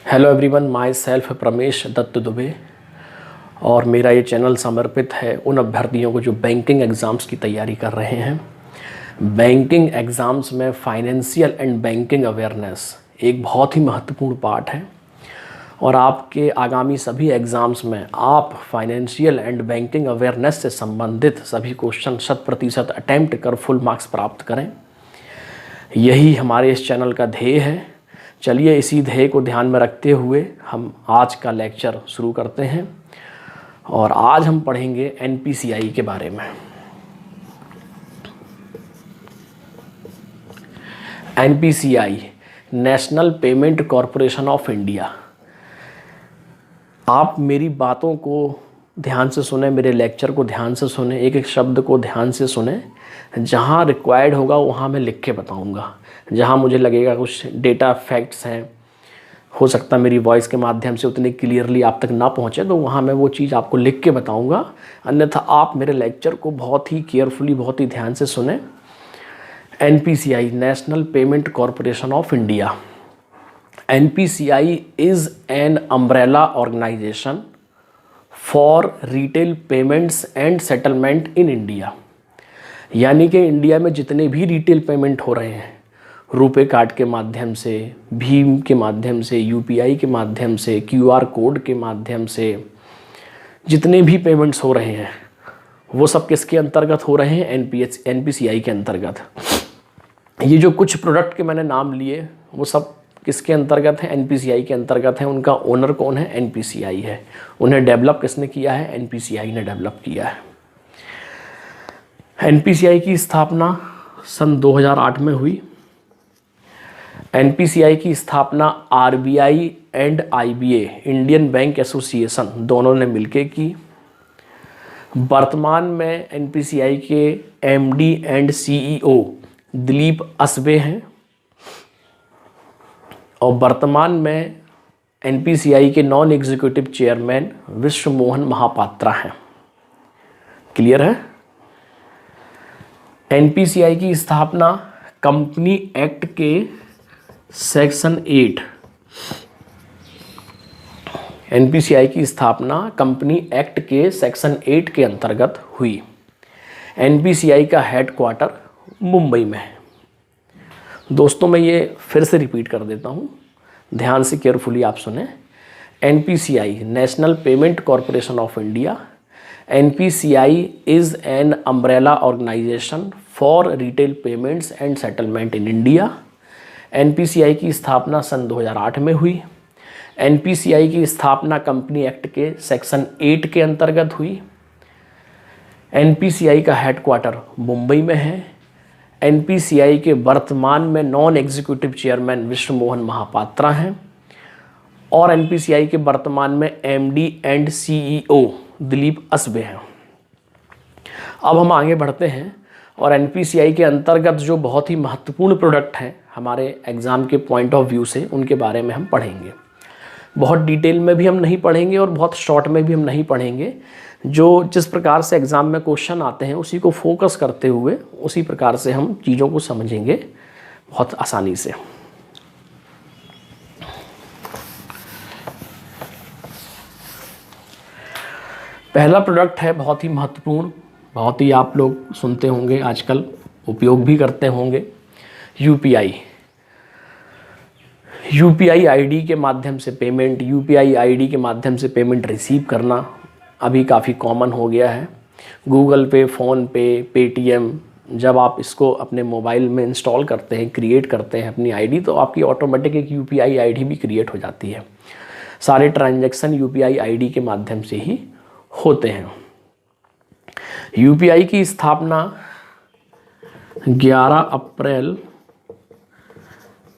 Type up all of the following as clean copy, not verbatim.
Hello everyone, myself Pramesh Dutt Dubey और मेरा ये चैनल समर्पित है उन अभ्यर्थियों को जो बैंकिंग एग्ज़ाम्स की तैयारी कर रहे हैं। बैंकिंग एग्ज़ाम्स में फाइनेंशियल एंड बैंकिंग अवेयरनेस एक बहुत ही महत्वपूर्ण पार्ट है और आपके आगामी सभी एग्ज़ाम्स में आप फाइनेंशियल एंड बैंकिंग अवेयरनेस से संबंधित सभी क्वेश्चन 100% अटैम्प्ट कर फुल मार्क्स प्राप्त करें। यही हमारे इस चैनल का ध्येय है। चलिए इसी ध्येय को ध्यान में रखते हुए हम आज का लेक्चर शुरू करते हैं और आज हम पढ़ेंगे एनपीसीआई के बारे में। NPCI National Payment Corporation of India. आप मेरी बातों को ध्यान से सुने, मेरे लेक्चर को ध्यान से सुने, एक एक शब्द को ध्यान से सुने। जहाँ रिक्वायर्ड होगा वहाँ मैं लिख के बताऊँगा। जहाँ मुझे लगेगा कुछ डेटा फैक्ट्स हैं, हो सकता है मेरी वॉइस के माध्यम से उतनी क्लियरली आप तक ना पहुँचे, तो वहाँ मैं वो चीज़ आपको लिख के बताऊँगा। अन्यथा आप मेरे लेक्चर को बहुत ही केयरफुली, बहुत ही ध्यान से सुने। NPCI National Payment Corporation of India. NPCI is an umbrella organisation for retail payments and settlement in India. यानी कि इंडिया में जितने भी रिटेल पेमेंट हो रहे हैं, रुपे कार्ड के माध्यम से, भीम के माध्यम से, यूपीआई के माध्यम से, क्यूआर कोड के माध्यम से, जितने भी पेमेंट्स हो रहे हैं वो सब किसके अंतर्गत हो रहे हैं? एनपीसीआई के अंतर्गत। ये जो कुछ प्रोडक्ट के मैंने नाम लिए वो सब किसके अंतर्गत है? एनपीसीआई के अंतर्गत है। उनका ओनर कौन है? एनपीसीआई है। उन्हें डेवलप किसने किया है? एनपीसीआई ने डेवलप किया है। एनपीसीआई की स्थापना सन 2008 में हुई। एनपीसीआई की स्थापना RBI and IBA, Indian bank association, दोनों ने मिलकर की। वर्तमान में एनपीसीआई के MD and CEO Dilip Asbe हैं और वर्तमान में एनपीसीआई के नॉन एग्जीक्यूटिव चेयरमैन विश्व मोहन महापात्रा हैं। क्लियर है? एनपीसीआई की स्थापना कंपनी एक्ट के सेक्शन 8, एनपीसीआई की स्थापना कंपनी एक्ट के सेक्शन 8 के अंतर्गत हुई। एनपीसीआई का हेडक्वार्टर मुंबई में है। दोस्तों मैं ये फिर से रिपीट कर देता हूँ, ध्यान से केयरफुली आप सुने। NPCI National Payment Corporation of India. NPCI is an umbrella organisation for retail payments and settlement in India. NPCI की स्थापना सन 2008 में हुई। एनपीसीआई की स्थापना कंपनी एक्ट के सेक्शन 8 के अंतर्गत हुई। एनपीसीआई का हेडक्वार्टर मुंबई में है। एनपीसीआई के वर्तमान में नॉन एग्जीक्यूटिव चेयरमैन विश्व मोहन महापात्रा हैं और एनपीसीआई के वर्तमान में MD and CEO Dilip Asbe हैं। अब हम आगे बढ़ते हैं और एनपीसीआई के अंतर्गत जो बहुत ही महत्वपूर्ण प्रोडक्ट हैं हमारे एग्ज़ाम के पॉइंट ऑफ व्यू से, उनके बारे में हम पढ़ेंगे। बहुत डिटेल में भी हम नहीं पढ़ेंगे और बहुत शॉर्ट में भी हम नहीं पढ़ेंगे। जो जिस प्रकार से एग्ज़ाम में क्वेश्चन आते हैं उसी को फोकस करते हुए उसी प्रकार से हम चीज़ों को समझेंगे बहुत आसानी से। पहला प्रोडक्ट है बहुत ही महत्वपूर्ण, बहुत ही आप लोग सुनते होंगे, आजकल उपयोग भी करते होंगे, यूपीआई। यूपीआई आईडी के माध्यम से पेमेंट, यूपीआई आईडी के माध्यम से पेमेंट रिसीव करना अभी काफ़ी कॉमन हो गया है। गूगल पे, फ़ोन पे, पेटीएम, जब आप इसको अपने मोबाइल में इंस्टॉल करते हैं, क्रिएट करते हैं अपनी आईडी, तो आपकी ऑटोमेटिक एक यूपीआई आईडी भी क्रिएट हो जाती है। सारे ट्रांजैक्शन यूपीआई आईडी के माध्यम से ही होते हैं। यूपीआई की स्थापना 11 अप्रैल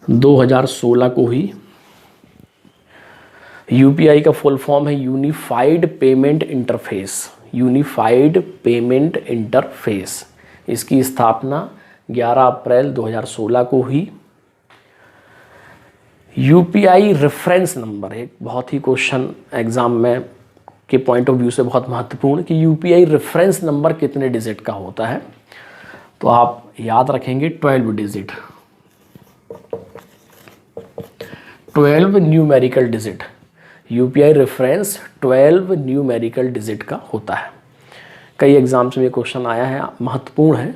2016 को हुई। यूपीआई का फुल फॉर्म है unified payment interface. Unified payment interface, इसकी स्थापना 11 अप्रैल 2016 को हुई। यूपीआई रेफरेंस नंबर, एक बहुत ही क्वेश्चन एग्जाम में के पॉइंट ऑफ व्यू से बहुत महत्वपूर्ण कि यूपीआई रेफरेंस नंबर कितने डिजिट का होता है, तो आप याद रखेंगे 12 digit. 12 numerical digit, UPI reference 12 numerical digit का होता है। कई एग्जाम्स में ये क्वेश्चन आया है, महत्वपूर्ण है।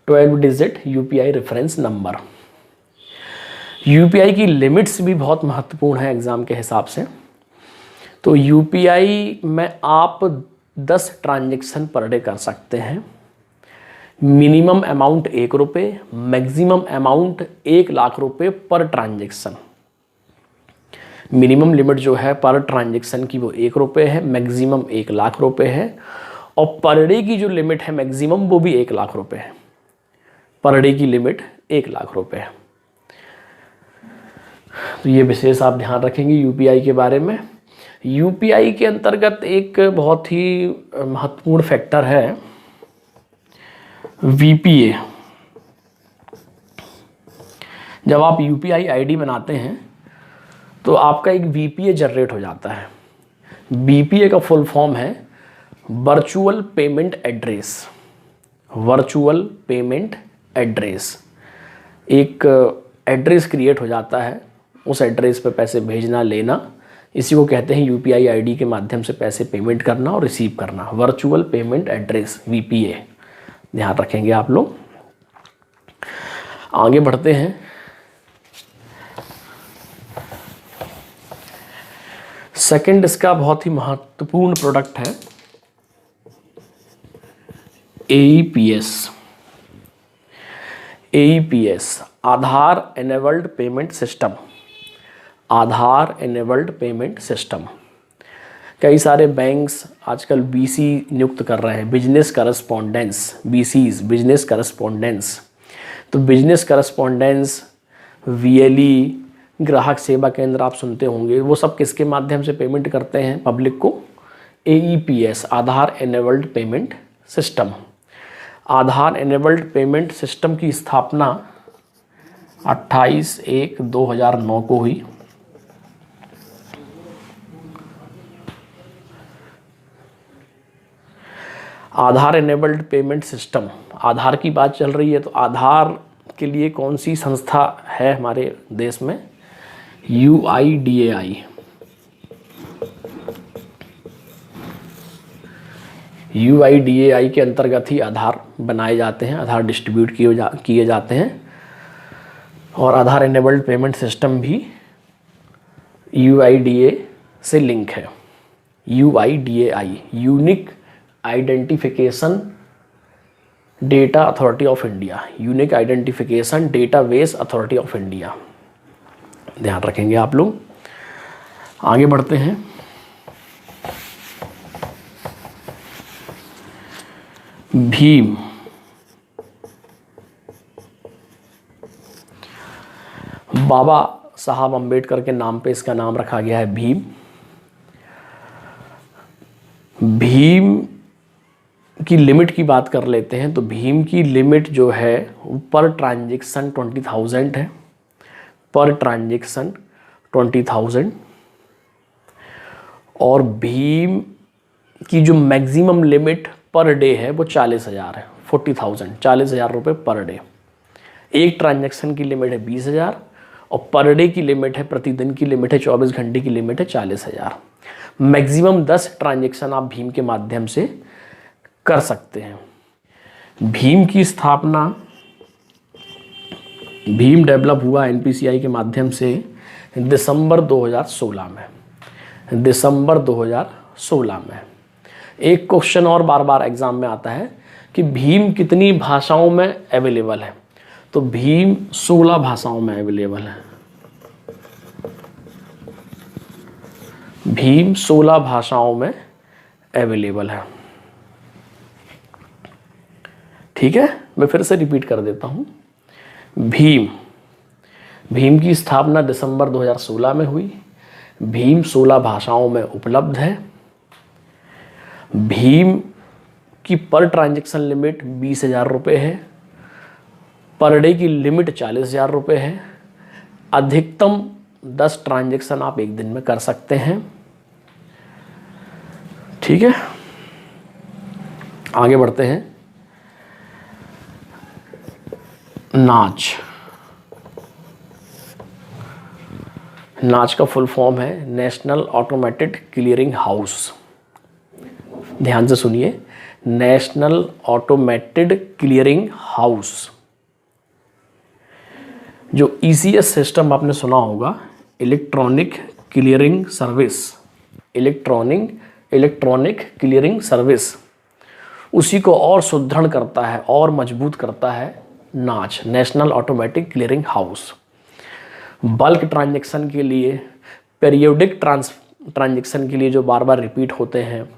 12 digit UPI reference number. UPI की लिमिट्स भी बहुत महत्वपूर्ण है एग्ज़ाम के हिसाब से। तो यूपीआई में आप 10 ट्रांजैक्शन पर डे कर सकते हैं। मिनिमम अमाउंट 1 रुपये, मैक्सिमम अमाउंट 1 लाख रुपए पर ट्रांजैक्शन। मिनिमम लिमिट जो है पर ट्रांजैक्शन की वो 1 रुपये है, मैक्सिमम 1 लाख रुपए है, और पर डे की जो लिमिट है मैक्सिमम वो भी 1 लाख रुपए है। पर डे की लिमिट 1 लाख रुपए है। तो ये विशेष आप ध्यान रखेंगे यूपीआई के बारे में। यूपीआई के अंतर्गत एक बहुत ही महत्वपूर्ण फैक्टर है वीपीए। जब आप यूपीआई आईडी बनाते हैं तो आपका एक वीपीए जनरेट हो जाता है। वीपीए का फुल फॉर्म है virtual payment address. Virtual payment address, एक एड्रेस क्रिएट हो जाता है, उस एड्रेस पे पैसे भेजना लेना, इसी को कहते हैं यूपीआई आईडी के माध्यम से पैसे पेमेंट करना और रिसीव करना। वर्चुअल पेमेंट एड्रेस वीपीए, ध्यान रखेंगे आप लोग। आगे बढ़ते हैं। सेकंड इसका बहुत ही महत्वपूर्ण प्रोडक्ट है एईपीएस। एईपीएस आधार एनेबल्ड पेमेंट सिस्टम। आधार एनेबल्ड पेमेंट सिस्टम। कई सारे बैंक्स आजकल बीसी नियुक्त कर रहे हैं, बिजनेस करस्पॉन्डेंस, बीसीज बिजनेस करस्पॉन्डेंस। तो बिजनेस करस्पॉन्डेंस, वीएलई, ग्राहक सेवा केंद्र आप सुनते होंगे, वो सब किसके माध्यम से पेमेंट करते हैं पब्लिक को? एईपीएस, आधार एनेबल्ड पेमेंट सिस्टम। आधार एनेबल्ड पेमेंट सिस्टम की स्थापना 28/1/2009 को हुई। आधार एनेबल्ड पेमेंट सिस्टम, आधार की बात चल रही है तो आधार के लिए कौन सी संस्था है हमारे देश में? UIDAI। UIDAI के अंतर्गत ही आधार बनाए जाते हैं, आधार डिस्ट्रीब्यूट किए जाते हैं, और आधार एनेबल्ड पेमेंट सिस्टम भी UIDAI से लिंक है। UIDAI, unique identification data authority of India, unique identification database authority of India, ध्यान रखेंगे आप लोग। आगे बढ़ते हैं। भीम, बाबा साहब अंबेडकर के नाम पे इसका नाम रखा गया है भीम। भीम की लिमिट की बात कर लेते हैं तो भीम की लिमिट जो है पर ट्रांजैक्शन 20,000 है, पर ट्रांजैक्शन 20,000। और भीम की जो मैक्सिमम लिमिट पर डे है वो 40,000 है, 40,000, 40,000 रुपये पर डे। एक ट्रांजैक्शन की लिमिट है 20,000 और पर डे की लिमिट है, प्रतिदिन की लिमिट है, 24 घंटे की लिमिट है 40,000। मैक्सिमम 10 ट्रांजैक्शन आप भीम के माध्यम से कर सकते हैं। भीम की स्थापना, भीम डेवलप हुआ एनपीसीआई के माध्यम से दिसंबर 2016 में। दिसंबर 2016 में। एक क्वेश्चन और बार बार एग्जाम में आता है कि भीम कितनी भाषाओं में अवेलेबल है? तो भीम 16 भाषाओं में अवेलेबल है। भीम 16 भाषाओं में अवेलेबल है। ठीक है, मैं फिर से रिपीट कर देता हूं। भीम की स्थापना दिसंबर 2016 में हुई। भीम 16 भाषाओं में उपलब्ध है। भीम की पर ट्रांजैक्शन लिमिट 20,000 रुपये है। पर डे की लिमिट 40,000 रुपये है। अधिकतम 10 ट्रांजैक्शन आप एक दिन में कर सकते हैं। ठीक है, आगे बढ़ते हैं। नाच, नाच का फुल फॉर्म है नेशनल ऑटोमेटेड क्लियरिंग हाउस। ध्यान से सुनिए, नेशनल ऑटोमेटेड क्लियरिंग हाउस। जो ईसीएस सिस्टम आपने सुना होगा, electronic clearing service, electronic clearing service, उसी को और सुदृढ़ करता है और मजबूत करता है नाच, national automatic clearing house. Bulk transaction के लिए, पीरियोडिक ट्रांजैक्शन के लिए जो बार बार रिपीट होते हैं,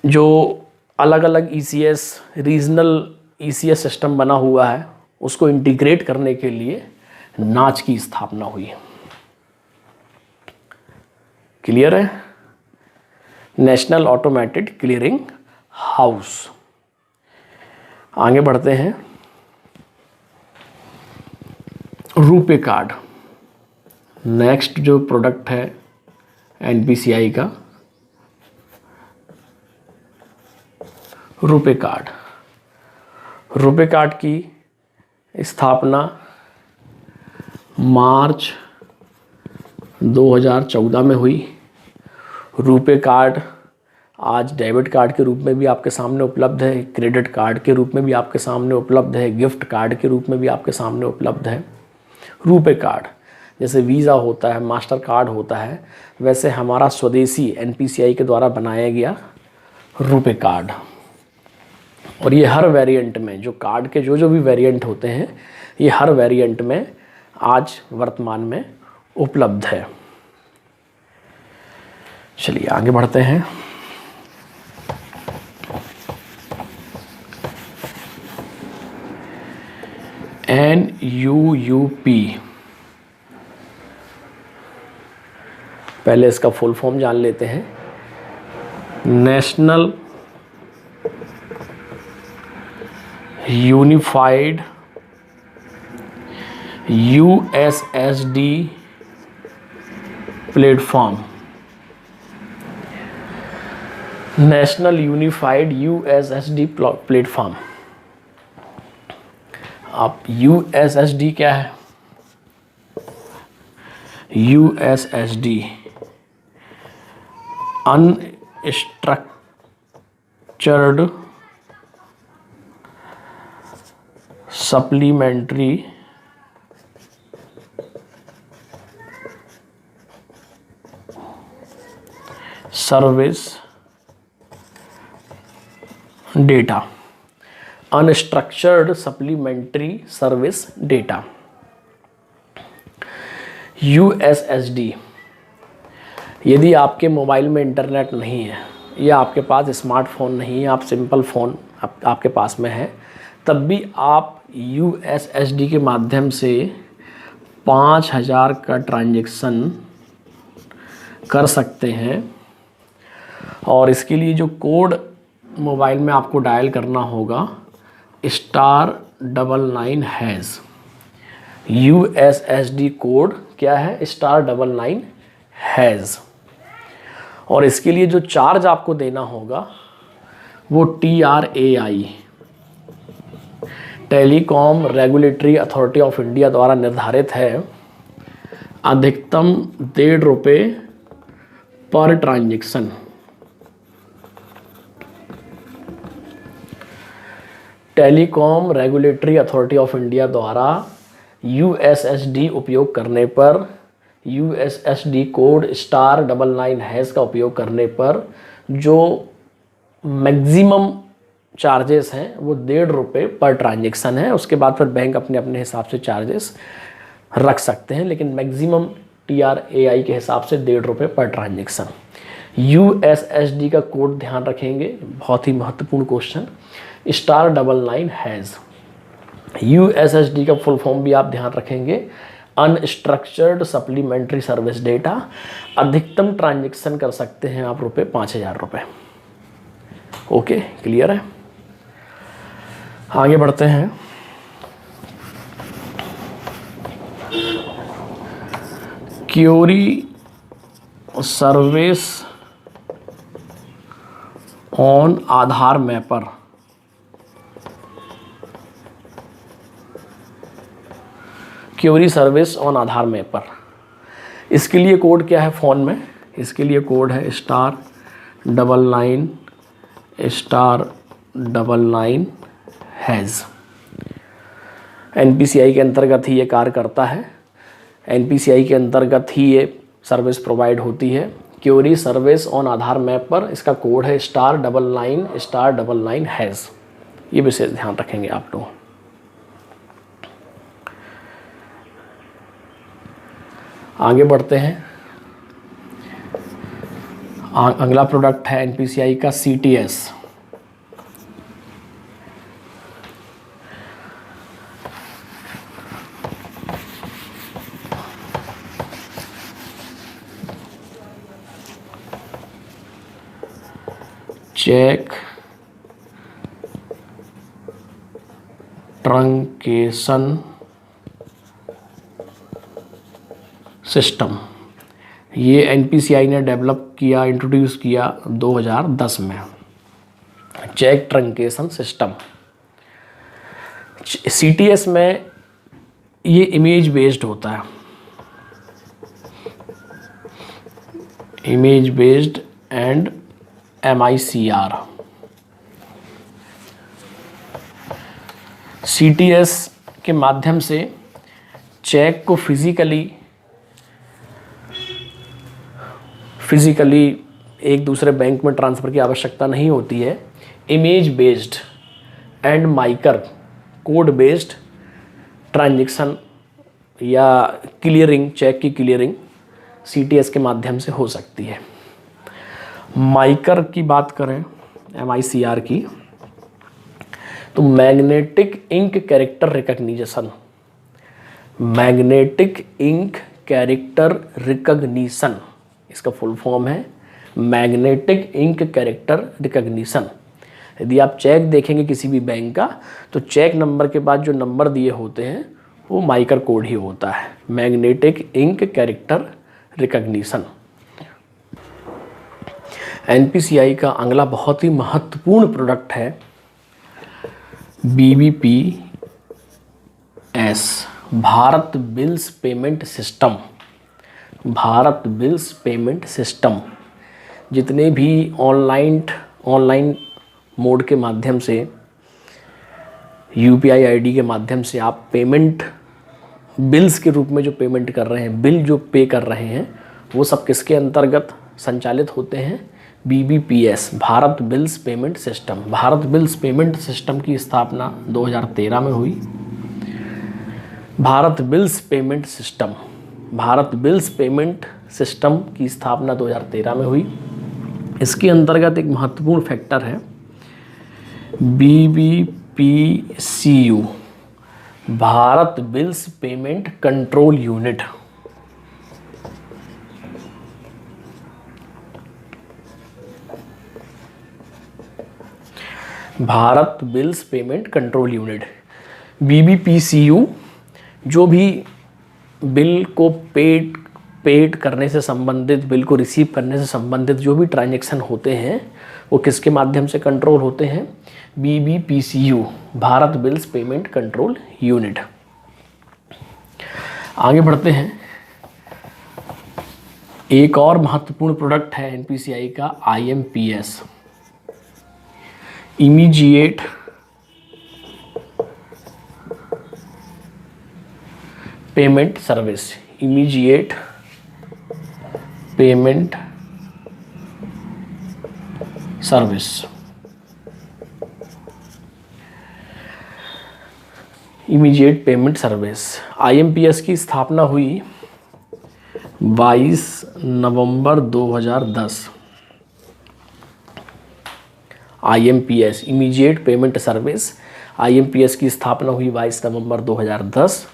जो अलग अलग ईसीएस, रीजनल ईसीएस सिस्टम बना हुआ है, उसको इंटीग्रेट करने के लिए नाच की स्थापना हुई। क्लियर है? National automated clearing house. आगे बढ़ते हैं। रुपे कार्ड, नेक्स्ट जो प्रोडक्ट है एनपीसीआई का, रुपे कार्ड। रुपे कार्ड की स्थापना मार्च 2014 में हुई। रुपे कार्ड आज डेबिट कार्ड के रूप में भी आपके सामने उपलब्ध है, क्रेडिट कार्ड के रूप में भी आपके सामने उपलब्ध है, गिफ्ट कार्ड के रूप में भी आपके सामने उपलब्ध है। रुपे कार्ड जैसे वीज़ा होता है, मास्टर कार्ड होता है, वैसे हमारा स्वदेशी एनपीसीआई के द्वारा बनाया गया रुपे कार्ड। और ये हर वेरिएंट में, जो कार्ड के जो भी वेरिएंट होते हैं, ये हर वेरिएंट में आज वर्तमान में उपलब्ध है। चलिए आगे बढ़ते हैं। NUUP, पहले इसका फुल फॉर्म जान लेते हैं। National unified USSD platform, national unified USSD platform. अब USSD क्या है? USSD unstructured supplementary service data, unstructured supplementary service data, USSD। यदि आपके मोबाइल में इंटरनेट नहीं है या आपके पास स्मार्टफोन नहीं है, आप सिंपल फ़ोन आपके पास में है, तब भी आप USSD के माध्यम से 5000 का ट्रांजैक्शन कर सकते हैं। और इसके लिए जो कोड मोबाइल में आपको डायल करना होगा, *99#। USSD कोड क्या है? *99#। और इसके लिए जो चार्ज आपको देना होगा वो TRAI, telecom regulatory authority of India द्वारा निर्धारित है। अधिकतम ₹1.5 पर transaction. Telecom regulatory authority of India द्वारा USSD उपयोग करने पर, USSD कोड *99# का उपयोग करने पर जो मैक्सिमम चार्जेस हैं वो ₹1.5 पर ट्रांजैक्शन है। उसके बाद फिर बैंक अपने अपने हिसाब से चार्जेस रख सकते हैं, लेकिन मैक्सिमम TRAI के हिसाब से ₹1.5 पर ट्रांजैक्शन। USSD का कोड ध्यान रखेंगे, बहुत ही महत्वपूर्ण क्वेश्चन, *99#। USSD का फुल फॉर्म भी आप ध्यान रखेंगे, अनस्ट्रक्चर्ड सप्लीमेंट्री सर्विस डेटा। अधिकतम ट्रांजैक्शन कर सकते हैं आप ₹5000। ओके, क्लियर है? आगे बढ़ते हैं। Query service on Aadhaar mapper. Query service on Aadhaar mapper. इसके लिए कोड क्या है फ़ोन में, इसके लिए कोड है *99*99# NPCI के अंतर्गत ही ये कार्य करता है। NPCI के अंतर्गत ही ये सर्विस प्रोवाइड होती है। Query service on Aadhaar map पर इसका कोड है *99*99#। ये विशेष ध्यान रखेंगे आप लोग। आगे बढ़ते हैं। अगला प्रोडक्ट है NPCI का CTS। Cheque truncation system. ये NPCI ने डेवलप किया, इंट्रोड्यूस किया 2010 में। चेक ट्रंकेशन सिस्टम CTS में ये इमेज बेस्ड होता है, image based and MICR। CTS के माध्यम से चेक को फिजिकली एक दूसरे बैंक में ट्रांसफ़र की आवश्यकता नहीं होती है। Image based and MICR code based transaction या क्लियरिंग, चेक की क्लियरिंग CTS के माध्यम से हो सकती है। माइकर की बात करें, MICR की, तो magnetic ink character recognition. Magnetic ink character recognition इसका फुल फॉर्म है मैग्नेटिक इंक कैरेक्टर रिकग्निशन। यदि आप चेक देखेंगे किसी भी बैंक का, तो चेक नंबर के बाद जो नंबर दिए होते हैं वो माइकर कोड ही होता है, magnetic ink character recognition. NPCI का अगला बहुत ही महत्वपूर्ण प्रोडक्ट है BBPS, Bharat Bills Payment System. Bharat Bills Payment System जितने भी ऑनलाइन मोड के माध्यम से, UPI ID के माध्यम से आप पेमेंट बिल्स के रूप में जो पेमेंट कर रहे हैं, बिल जो पे कर रहे हैं, वो सब किसके अंतर्गत संचालित होते हैं? BBPS, Bharat Bills Payment System. Bharat Bills Payment system की स्थापना 2013 में हुई। भारत बिल्स पेमेंट सिस्टम की स्थापना 2013 में हुई। इसके अंतर्गत एक महत्वपूर्ण फैक्टर है BBPCU, Bharat Bills payment control unit. Bharat Bills payment control unit BBPCU जो भी बिल को पेड करने से संबंधित, बिल को रिसीव करने से संबंधित जो भी ट्रांजैक्शन होते हैं वो किसके माध्यम से कंट्रोल होते हैं? BBPCU, Bharat Bills payment control unit. आगे बढ़ते हैं। एक और महत्वपूर्ण प्रोडक्ट है NPCI का IMPS, immediate payment service. Immediate payment service. Immediate payment service IMPS की स्थापना हुई 22 नवंबर 2010। IMPS, immediate payment service, IMPS की स्थापना हुई 22 नवंबर 2010।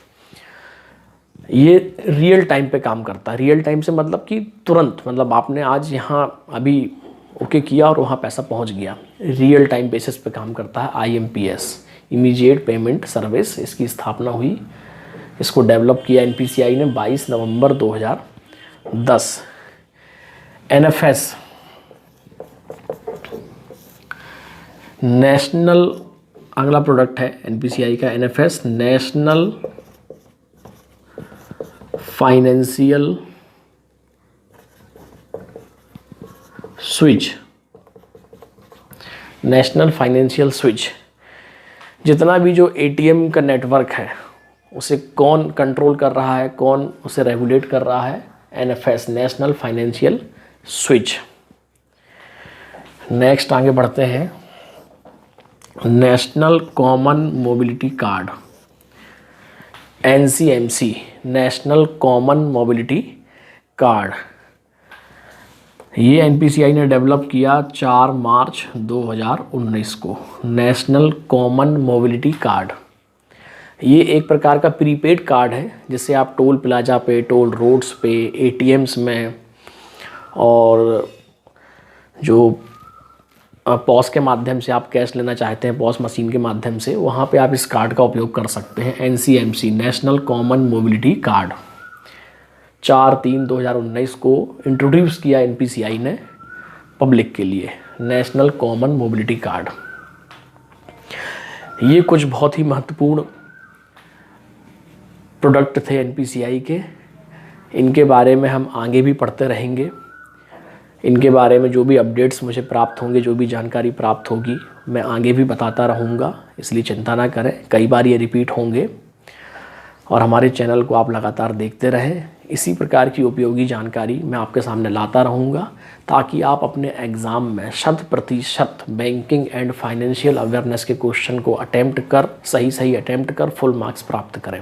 ये रियल टाइम पे काम करता है। रियल टाइम से मतलब कि तुरंत, मतलब आपने आज यहाँ अभी ओके किया और वहाँ पैसा पहुँच गया। रियल टाइम बेसिस पे काम करता है IMPS, इमीडिएट पेमेंट सर्विस। इसकी स्थापना हुई, इसको डेवलप किया NPCI ने 22 नवंबर 2010। NFS, नेशनल, अगला प्रोडक्ट है NPCI का NFS, national financial switch, national financial switch, जितना भी जो एटीएम का नेटवर्क है उसे कौन कंट्रोल कर रहा है, कौन उसे रेगुलेट कर रहा है? NFS, national financial switch. Next आगे बढ़ते हैं, national common mobility card, NCMC, national common mobility card. ये एनपीसीआई ने डेवलप किया 4 मार्च 2019 को। नेशनल कॉमन मोबिलिटी कार्ड ये एक प्रकार का प्रीपेड कार्ड है जिससे आप टोल प्लाजा पे, टोल रोड्स पे, एटीएम्स में और जो पॉस के माध्यम से आप कैश लेना चाहते हैं, पॉस मशीन के माध्यम से, वहाँ पे आप इस कार्ड का उपयोग कर सकते हैं। NCMC, national common mobility card, 4/3/2019 को इंट्रोड्यूस किया एनपीसीआई ने पब्लिक के लिए, नेशनल कॉमन मोबिलिटी कार्ड। ये कुछ बहुत ही महत्वपूर्ण प्रोडक्ट थे एनपीसीआई के। इनके बारे में हम आगे भी पढ़ते रहेंगे। इनके बारे में जो भी अपडेट्स मुझे प्राप्त होंगे, जो भी जानकारी प्राप्त होगी, मैं आगे भी बताता रहूँगा, इसलिए चिंता ना करें। कई बार ये रिपीट होंगे और हमारे चैनल को आप लगातार देखते रहें। इसी प्रकार की उपयोगी जानकारी मैं आपके सामने लाता रहूँगा ताकि आप अपने एग्ज़ाम में 100% बैंकिंग एंड फाइनेंशियल अवेयरनेस के क्वेश्चन को अटैम्प्ट कर, सही अटैम्प्ट कर फुल मार्क्स प्राप्त करें।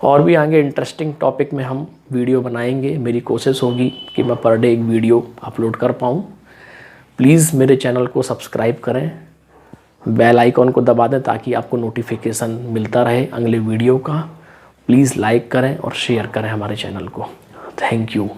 और भी आगे इंटरेस्टिंग टॉपिक में हम वीडियो बनाएंगे। मेरी कोशिश होगी कि मैं पर डे एक वीडियो अपलोड कर पाऊँ। प्लीज़ मेरे चैनल को सब्सक्राइब करें, बेल आइकॉन को दबा दें ताकि आपको नोटिफिकेशन मिलता रहे अगले वीडियो का। प्लीज़ लाइक करें और शेयर करें हमारे चैनल को। Thank you.